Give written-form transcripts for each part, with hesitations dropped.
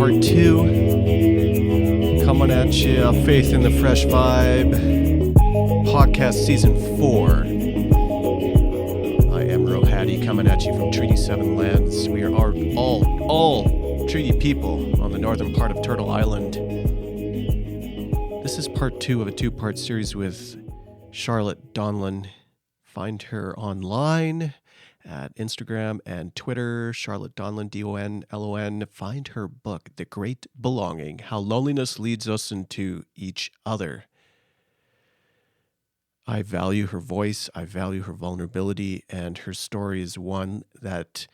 part 2. Coming at you, Faith in the Fresh Vibe, podcast season 4. I am Rohadi, coming at you from Treaty 7 lands. We are all treaty people on the northern part of Turtle Island. This is part 2 of a 2-part series with Charlotte Donlon. Find her online at Instagram and Twitter, Charlotte Donlon, Donlon. Find her book, The Great Belonging, How Loneliness Leads Us into Each Other. I value her voice, I value her vulnerability, and her story is one that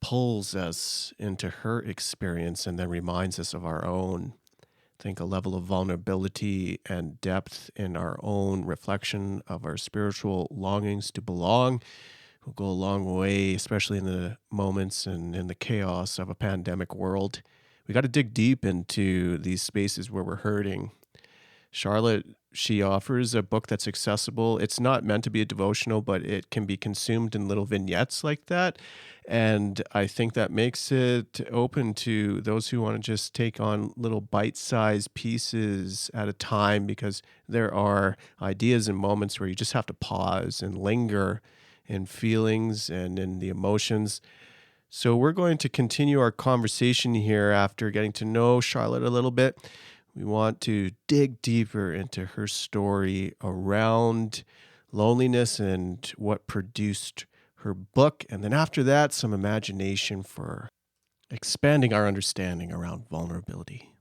pulls us into her experience and then reminds us of our own. I think a level of vulnerability and depth in our own reflection of our spiritual longings to belong will go a long way, especially in the moments and in the chaos of a pandemic world. We got to dig deep into these spaces where we're hurting. Charlotte, she offers a book that's accessible. It's not meant to be a devotional, but it can be consumed in little vignettes like that. And I think that makes it open to those who want to just take on little bite-sized pieces at a time, because there are ideas and moments where you just have to pause and linger in feelings and in the emotions. So we're going to continue our conversation here after getting to know Charlotte a little bit. We want to dig deeper into her story around loneliness and what produced her book. And then after that, some imagination for expanding our understanding around vulnerability.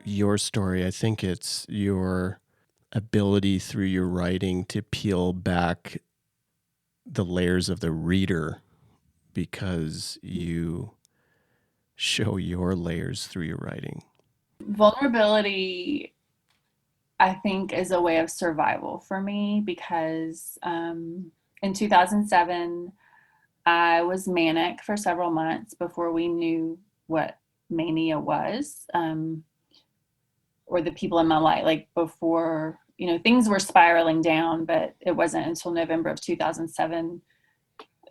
Your story, I think it's your ability through your writing to peel back the layers of the reader, because you show your layers through your writing. Vulnerability, I think, is a way of survival for me, because in 2007, I was manic for several months before we knew what mania was. Or the people in my life, like before, things were spiraling down, but it wasn't until November of 2007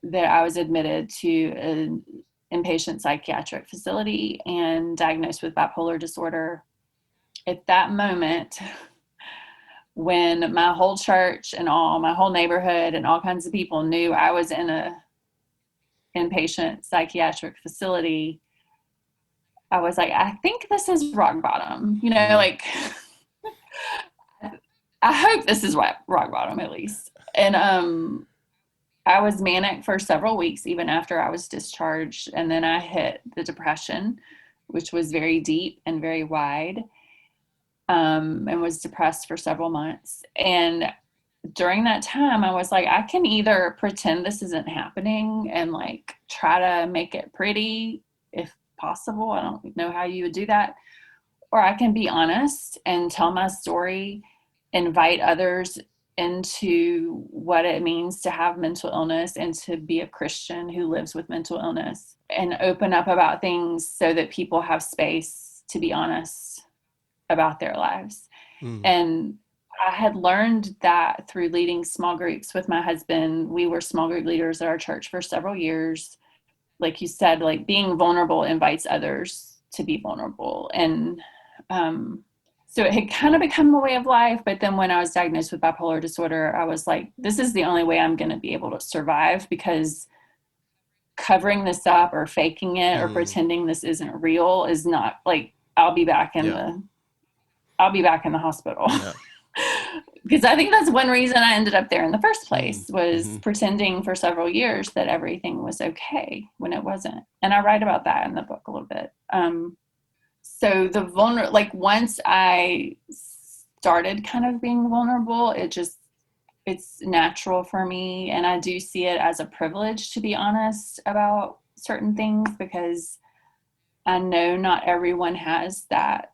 that I was admitted to an inpatient psychiatric facility and diagnosed with bipolar disorder. At that moment, when my whole church and my whole neighborhood and all kinds of people knew I was in a inpatient psychiatric facility, I was like, I think this is rock bottom, like, I hope this is rock bottom at least. And I was manic for several weeks, even after I was discharged. And then I hit the depression, which was very deep and very wide, and was depressed for several months. And during that time, I was like, I can either pretend this isn't happening and like try to make it pretty, if possible. I don't know how you would do that. Or I can be honest and tell my story, invite others into what it means to have mental illness and to be a Christian who lives with mental illness, and open up about things so that people have space to be honest about their lives. And I had learned that through leading small groups with my husband. We were small group leaders at our church for several years. Like you said, like being vulnerable invites others to be vulnerable. And so it had kind of become a way of life. But then when I was diagnosed with bipolar disorder, I was like, this is the only way I'm going to be able to survive, because covering this up or faking it or pretending this isn't real is not, like, I'll be back in the hospital. Yeah. Because I think that's one reason I ended up there in the first place, was pretending for several years that everything was okay when it wasn't. And I write about that in the book a little bit. So the once I started kind of being vulnerable, it's natural for me. And I do see it as a privilege to be honest about certain things, because I know not everyone has that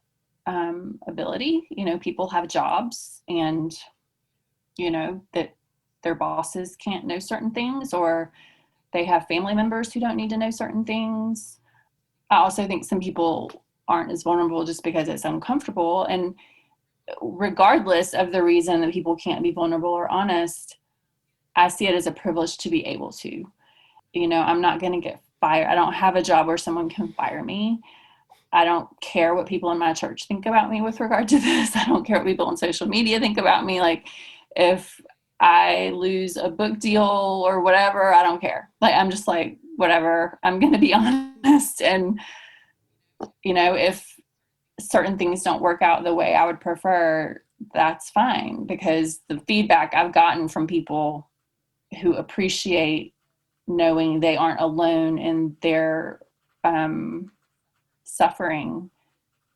ability. People have jobs and, that their bosses can't know certain things, or they have family members who don't need to know certain things. I also think some people aren't as vulnerable just because it's uncomfortable. And regardless of the reason that people can't be vulnerable or honest, I see it as a privilege to be able to. I'm not going to get fired. I don't have a job where someone can fire me. I don't care what people in my church think about me with regard to this. I don't care what people on social media think about me. Like, if I lose a book deal or whatever, I don't care. Like, I'm just like, whatever, I'm going to be honest. And, if certain things don't work out the way I would prefer, that's fine, because the feedback I've gotten from people who appreciate knowing they aren't alone in their suffering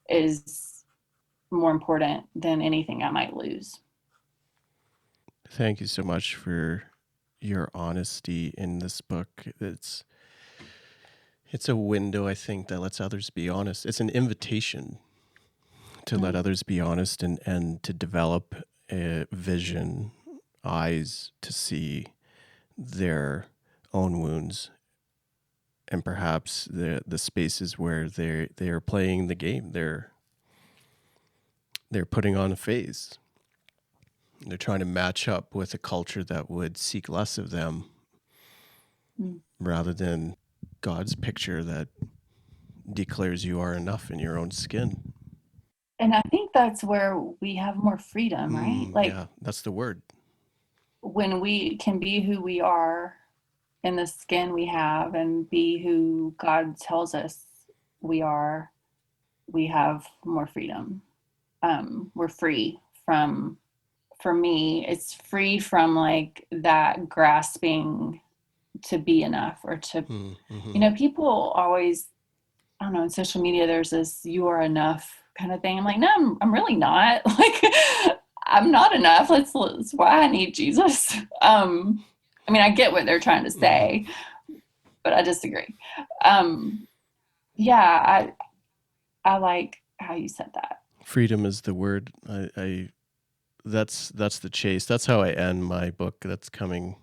is more important than anything I might lose. Thank you so much for your honesty in this book. It's a window, I think, that lets others be honest. It's an invitation to let others be honest, and to develop a vision, eyes to see their own wounds, and perhaps the spaces where they're playing the game. They're putting on a phase. They're trying to match up with a culture that would seek less of them, rather than God's picture that declares you are enough in your own skin. And I think that's where we have more freedom, right? Like, yeah, that's the word. when we can be who we are in the skin we have and be who God tells us we are, we have more freedom. We're free from, for me, it's free from like that grasping to be enough, or to, people always, I don't know, in social media, there's this "you are enough" kind of thing. I'm like, no, I'm really not. Like, I'm not enough. That's why I need Jesus. I get what they're trying to say, but I disagree. Yeah, I like how you said that. Freedom is the word. That's the chase. That's how I end my book. That's coming.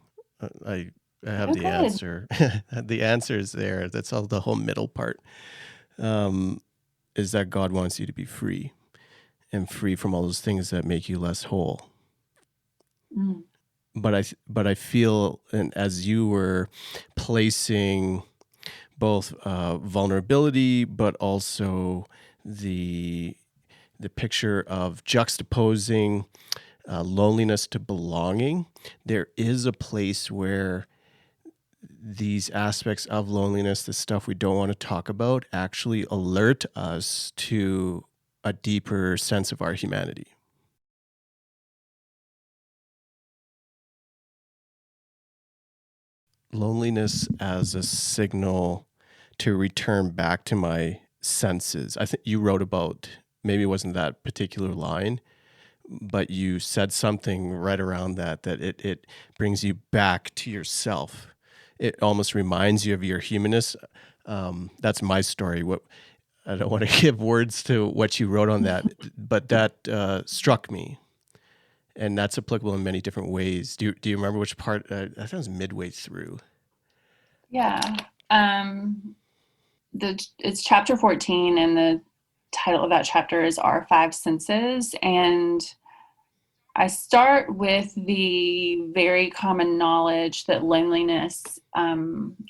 I have the answer. The answer is there. That's all. The whole middle part is that God wants you to be free, and free from all those things that make you less whole. But I feel, and as you were placing both vulnerability, but also the picture of juxtaposing loneliness to belonging, there is a place where these aspects of loneliness, the stuff we don't want to talk about, actually alert us to a deeper sense of our humanity. Loneliness as a signal to return back to my senses. I think you wrote about, maybe it wasn't that particular line, but you said something right around that it brings you back to yourself. It almost reminds you of your humanness. That's my story. I don't want to give words to what you wrote on that, but that struck me. And that's applicable in many different ways. Do you remember which part? I think it was midway through. Yeah. It's chapter 14, and the title of that chapter is Our Five Senses. And I start with the very common knowledge that loneliness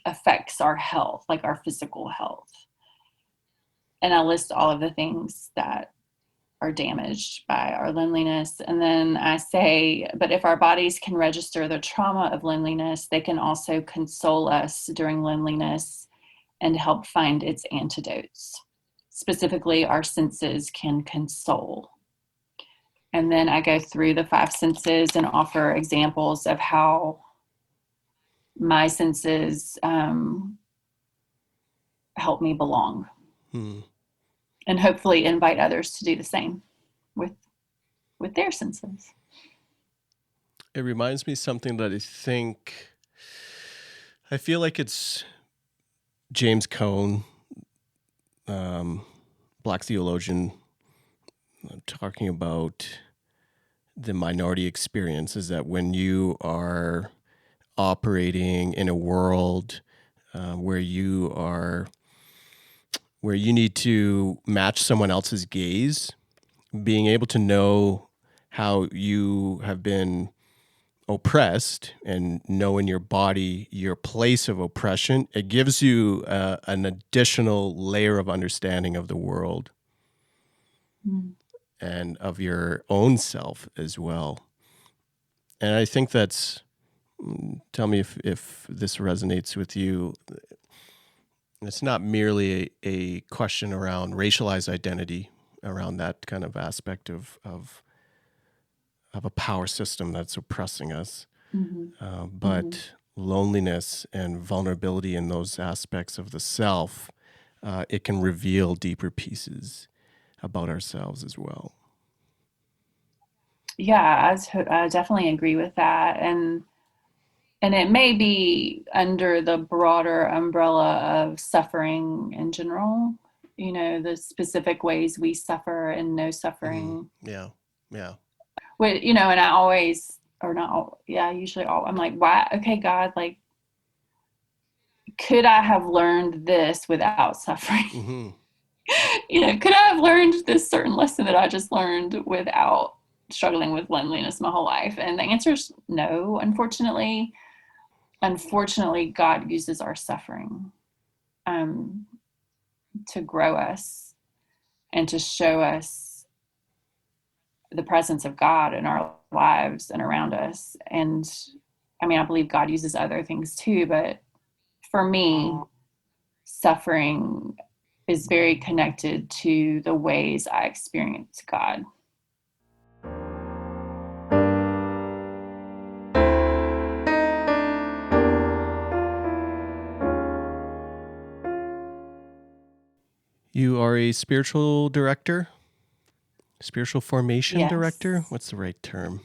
affects our health, like our physical health. And I list all of the things that are damaged by our loneliness. And then I say, but if our bodies can register the trauma of loneliness, they can also console us during loneliness and help find its antidotes. Specifically, our senses can console. And then I go through the five senses and offer examples of how my senses help me belong. And hopefully invite others to do the same with their senses. It reminds me of something that I feel like it's James Cone, Black theologian, talking about the minority experience, is that when you are operating in a world where you need to match someone else's gaze, being able to know how you have been oppressed and know in your body your place of oppression, it gives you an additional layer of understanding of the world and of your own self as well. And I think that's, tell me if this resonates with you, it's not merely a question around racialized identity, around that kind of aspect of a power system that's oppressing us, but loneliness and vulnerability in those aspects of the self, it can reveal deeper pieces about ourselves as well. Yeah, I definitely agree with that. And it may be under the broader umbrella of suffering in general, the specific ways we suffer and no suffering. Yeah. And I always, or not, yeah, usually I'm like, why? Okay, God, like, could I have learned this without suffering? Could I have learned this certain lesson that I just learned without struggling with loneliness my whole life? And the answer is no, unfortunately. Unfortunately, God uses our suffering to grow us and to show us the presence of God in our lives and around us. And I mean, I believe God uses other things too, but for me, suffering is very connected to the ways I experience God. You are a spiritual director, spiritual formation director. Yes. What's the right term?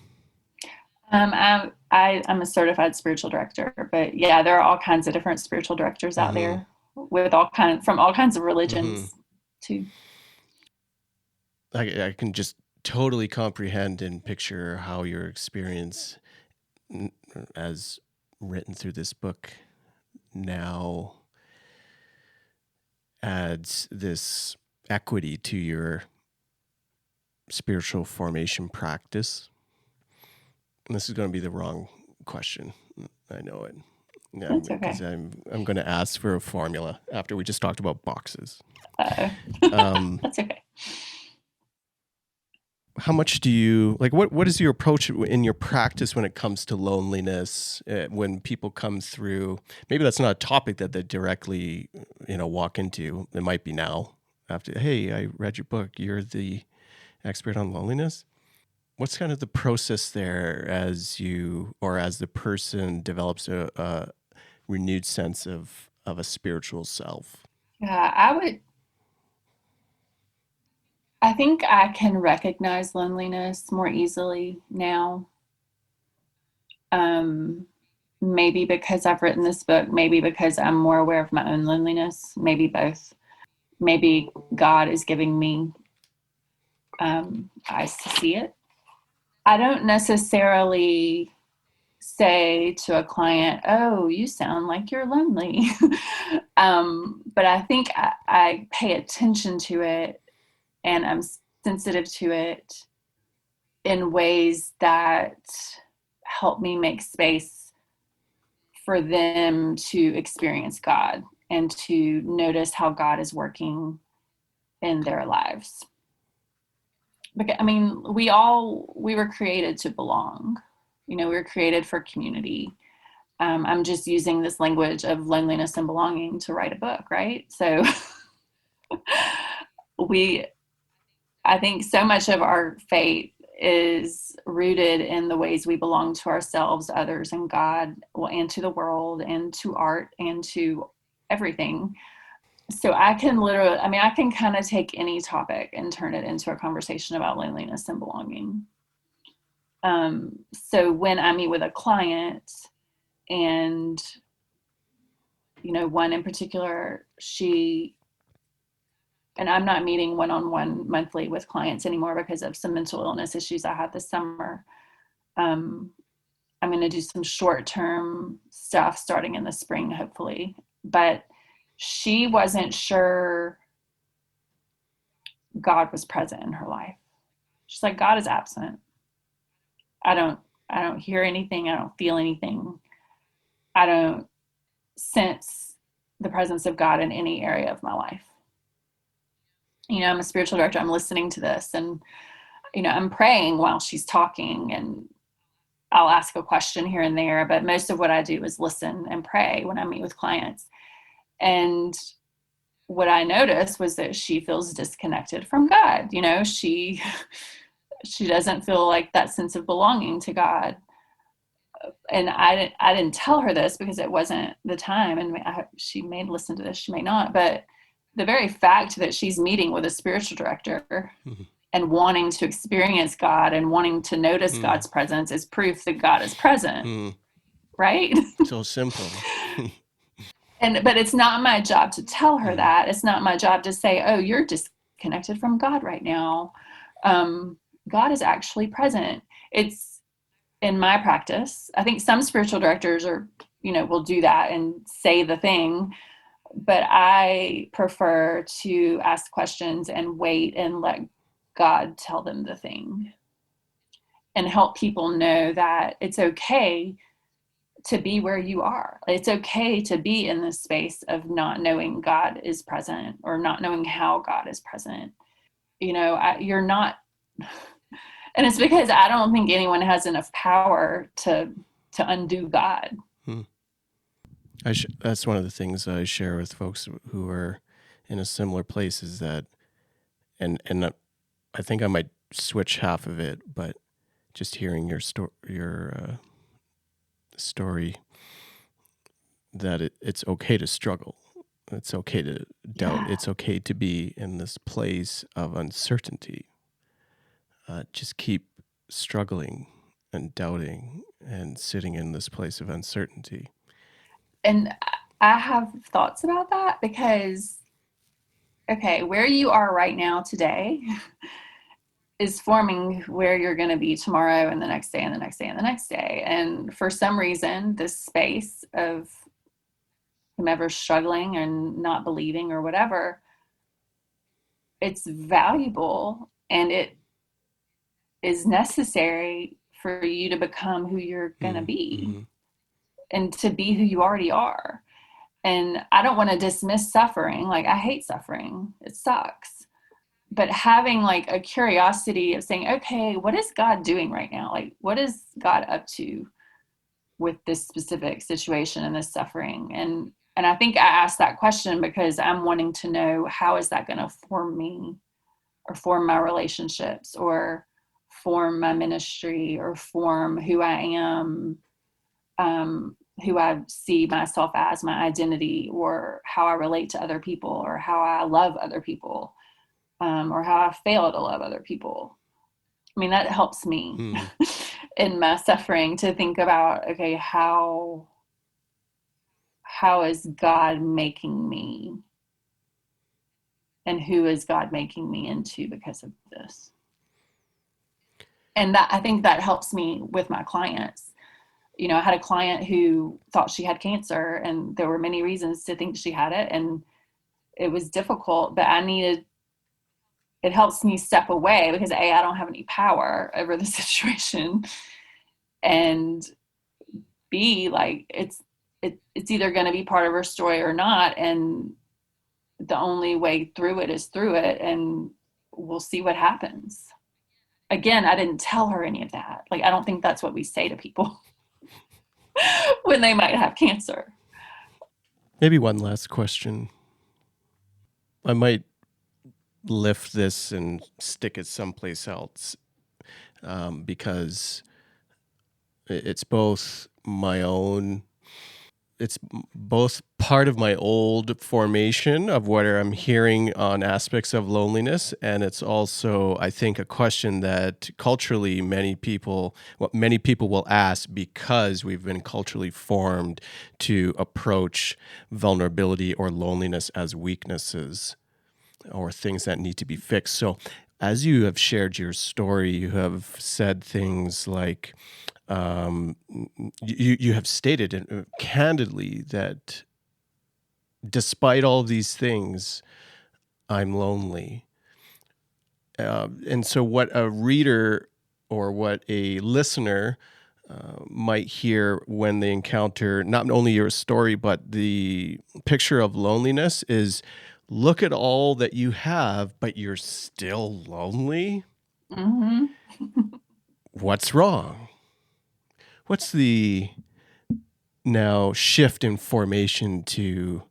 I'm a certified spiritual director, but yeah, there are all kinds of different spiritual directors out there with from all kinds of religions too. I can just totally comprehend and picture how your experience as written through this book now adds this equity to your spiritual formation practice. And this is going to be the wrong question. I know it. Yeah, That's okay. Because I'm going to ask for a formula after we just talked about boxes. That's okay. How much do you like? What is your approach in your practice when it comes to loneliness? When people come through, maybe that's not a topic that they directly, walk into. It might be now after. Hey, I read your book. You're the expert on loneliness. What's kind of the process there as the person develops a renewed sense of a spiritual self? Yeah, I think I can recognize loneliness more easily now. Maybe because I've written this book, maybe because I'm more aware of my own loneliness, maybe both. Maybe God is giving me eyes to see it. I don't necessarily say to a client, "Oh, you sound like you're lonely." But I think I pay attention to it and I'm sensitive to it in ways that help me make space for them to experience God and to notice how God is working in their lives. Because, I mean, we were created to belong. We were created for community. I'm just using this language of loneliness and belonging to write a book, right? So I think so much of our faith is rooted in the ways we belong to ourselves, others, and God, and to the world, and to art, and to everything. So I can kind of take any topic and turn it into a conversation about loneliness and belonging. So when I meet with a client, and one in particular, and I'm not meeting one-on-one monthly with clients anymore because of some mental illness issues I had this summer. I'm going to do some short-term stuff starting in the spring, hopefully. But she wasn't sure God was present in her life. She's like, God is absent. I don't hear anything. I don't feel anything. I don't sense the presence of God in any area of my life. I'm a spiritual director. I'm listening to this, and I'm praying while she's talking, and I'll ask a question here and there, but most of what I do is listen and pray when I meet with clients. And what I noticed was that she feels disconnected from God. She doesn't feel like that sense of belonging to God. And I didn't tell her this because it wasn't the time, and she may listen to this, she may not, but the very fact that she's meeting with a spiritual director and wanting to experience God and wanting to notice God's presence is proof that God is present, right? So simple. But it's not my job to tell her that. It's not my job to say, oh, you're disconnected from God right now. God is actually present. It's in my practice. I think some spiritual directors will do that and say the thing, but I prefer to ask questions and wait and let God tell them the thing, and help people know that it's okay to be where you are. It's okay to be in this space of not knowing God is present or not knowing how God is present. You're not, and it's because I don't think anyone has enough power to undo God. That's one of the things I share with folks who are in a similar place is that, and I think I might switch half of it, but just hearing your story, that it's okay to struggle. It's okay to doubt. Yeah. It's okay to be in this place of uncertainty. Just keep struggling and doubting and sitting in this place of uncertainty. And I have thoughts about that because, okay, where you are right now today is forming where you're going to be tomorrow and the next day and the next day and the next day. And for some reason, this space of whomever's struggling and not believing or whatever, it's valuable and it is necessary for you to become who you're going to be and to be who you already are. And I don't want to dismiss suffering. Like, I hate suffering. It sucks. But having like a curiosity of saying, okay, what is God doing right now? Like, what is God up to with this specific situation and this suffering? And I think I asked that question because I'm wanting to know, how is that going to form me or form my relationships or form my ministry or form who I am, who I see myself as, my identity, or how I relate to other people, or how I love other people, or how I fail to love other people. I mean, that helps me in my suffering to think about, okay, how is God making me? And who is God making me into because of this? And that, I think that helps me with my clients. I had a client who thought she had cancer, and there were many reasons to think she had it. And it was difficult, but it helps me step away because I don't have any power over the situation. And B, like, it's either going to be part of her story or not. And the only way through it is through it, and we'll see what happens. Again, I didn't tell her any of that. Like, I don't think that's what we say to people when they might have cancer. Maybe one last question. I might lift this and stick it someplace else, because it's both part of my old formation of what I'm hearing on aspects of loneliness, and it's also, I think, a question that culturally many people will ask because we've been culturally formed to approach vulnerability or loneliness as weaknesses or things that need to be fixed. So as you have shared your story, you have said things like, you have stated candidly that despite all these things, I'm lonely. And so, what a reader or what a listener might hear when they encounter not only your story, but the picture of loneliness is, look at all that you have, but you're still lonely. Mm-hmm. What's wrong? What's the now shift in formation to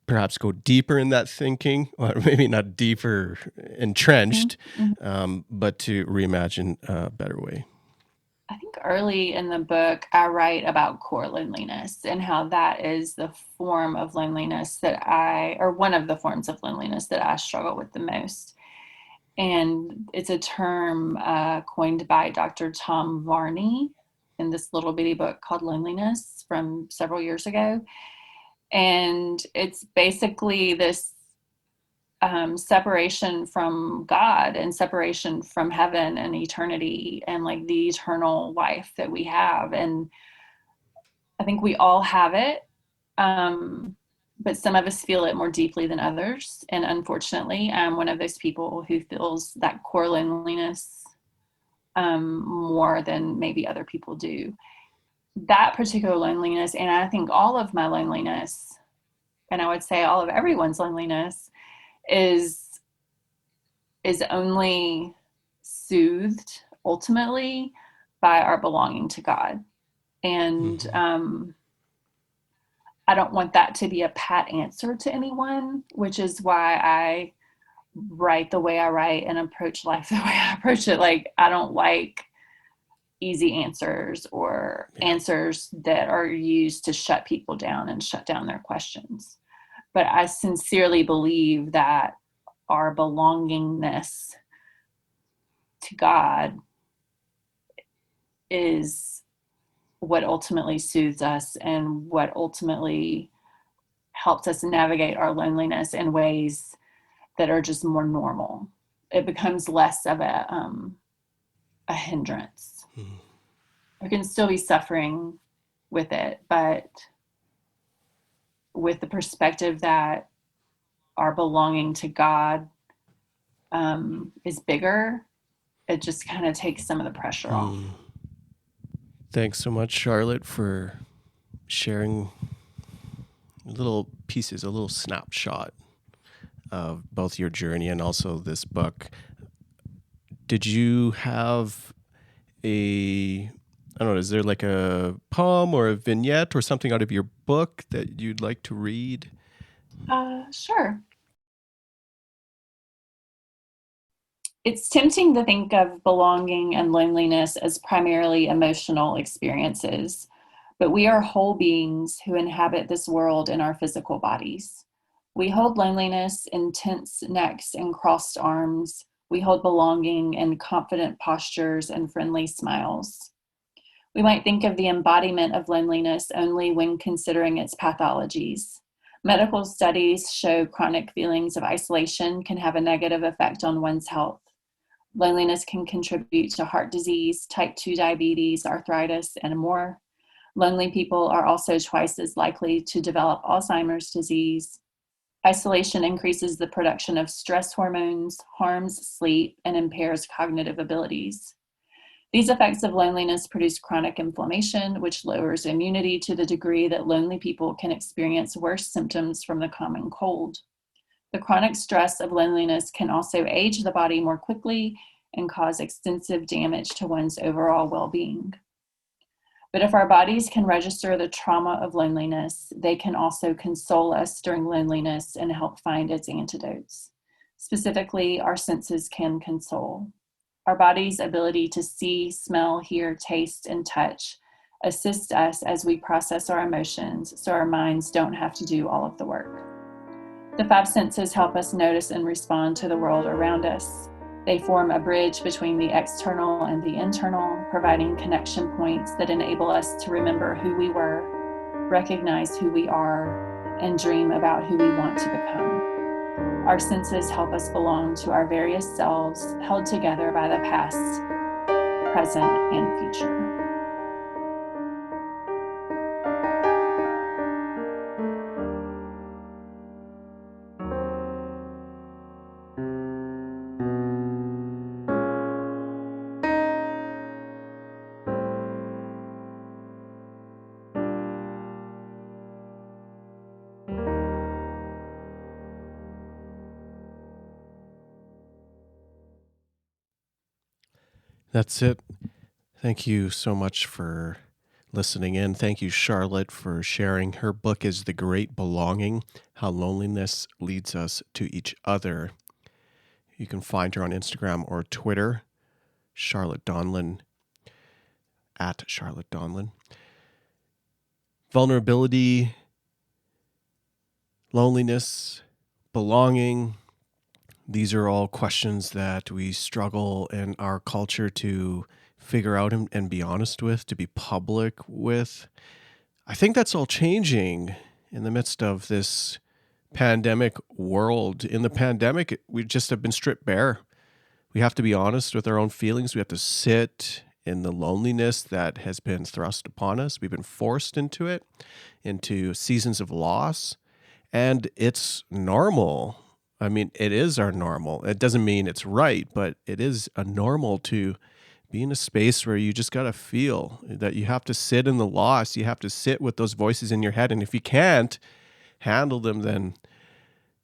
perhaps go deeper in that thinking, or maybe not deeper entrenched, but to reimagine a better way? I think early in the book, I write about core loneliness and how that is the form of loneliness or one of the forms of loneliness that I struggle with the most. And it's a term coined by Dr. Tom Varney in this little bitty book called Loneliness from several years ago. And it's basically this separation from God and separation from heaven and eternity and like the eternal life that we have. And I think we all have it. But some of us feel it more deeply than others. And unfortunately, I'm one of those people who feels that core loneliness more than maybe other people do. That particular loneliness, and I think all of my loneliness, and I would say all of everyone's loneliness, is only soothed ultimately by our belonging to God. And I don't want that to be a pat answer to anyone, which is why I write the way I write and approach life the way I approach it. Like, I don't like easy answers or answers that are used to shut people down and shut down their questions. But I sincerely believe that our belongingness to God is what ultimately soothes us and what ultimately helps us navigate our loneliness in ways that are just more normal. It becomes less of a hindrance. We can still be suffering with it, but with the perspective that our belonging to God is bigger, it just kind of takes some of the pressure off. Thanks so much, Charlotte, for sharing little pieces, a little snapshot of both your journey and also this book. Did you have I don't know, is there like a poem or a vignette or something out of your book that you'd like to read? Sure. It's tempting to think of belonging and loneliness as primarily emotional experiences, but we are whole beings who inhabit this world in our physical bodies. We hold loneliness in tense necks and crossed arms. We hold belonging in confident postures and friendly smiles. We might think of the embodiment of loneliness only when considering its pathologies. Medical studies show chronic feelings of isolation can have a negative effect on one's health. Loneliness can contribute to heart disease, type 2 diabetes, arthritis, and more. Lonely people are also twice as likely to develop Alzheimer's disease. Isolation increases the production of stress hormones, harms sleep, and impairs cognitive abilities. These effects of loneliness produce chronic inflammation, which lowers immunity to the degree that lonely people can experience worse symptoms from the common cold. The chronic stress of loneliness can also age the body more quickly and cause extensive damage to one's overall well-being. But if our bodies can register the trauma of loneliness, they can also console us during loneliness and help find its antidotes. Specifically, our senses can console. Our body's ability to see, smell, hear, taste, and touch assists us as we process our emotions so our minds don't have to do all of the work. The five senses help us notice and respond to the world around us. They form a bridge between the external and the internal, providing connection points that enable us to remember who we were, recognize who we are, and dream about who we want to become. Our senses help us belong to our various selves, held together by the past, present, and future. That's it. Thank you so much for listening in. Thank you, Charlotte, for sharing. Her book is The Great Belonging: How Loneliness Leads Us to Each Other. You can find her on Instagram or Twitter, Charlotte Donlon, at Charlotte Donlon. Vulnerability, loneliness, belonging. These are all questions that we struggle in our culture to figure out and be honest with, to be public with. I think that's all changing in the midst of this pandemic world. In the pandemic, we just have been stripped bare. We have to be honest with our own feelings. We have to sit in the loneliness that has been thrust upon us. We've been forced into it, into seasons of loss, and it's normal. I mean, it is our normal. It doesn't mean it's right, but it is a normal to be in a space where you just got to feel that you have to sit in the loss. You have to sit with those voices in your head. And if you can't handle them, then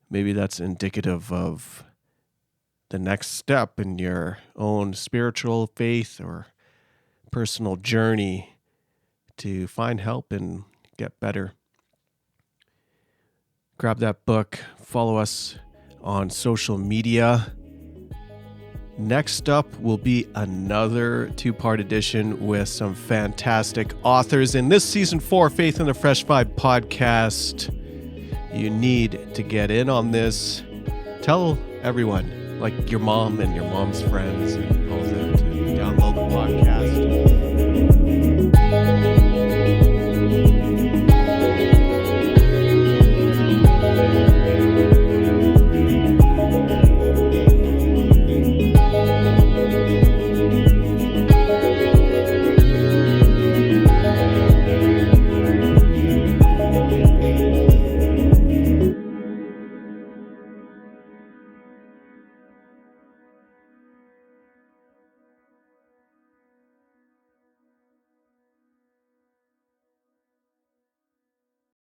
maybe that's indicative of the next step in your own spiritual faith or personal journey to find help and get better. Grab that book. Follow us on social media. Next up will be another 2-part edition with some fantastic authors in this season 4 Faith in the Fresh Vibe podcast. You need to get in on this. Tell everyone, like your mom and your mom's friends and all of them, to download the podcast.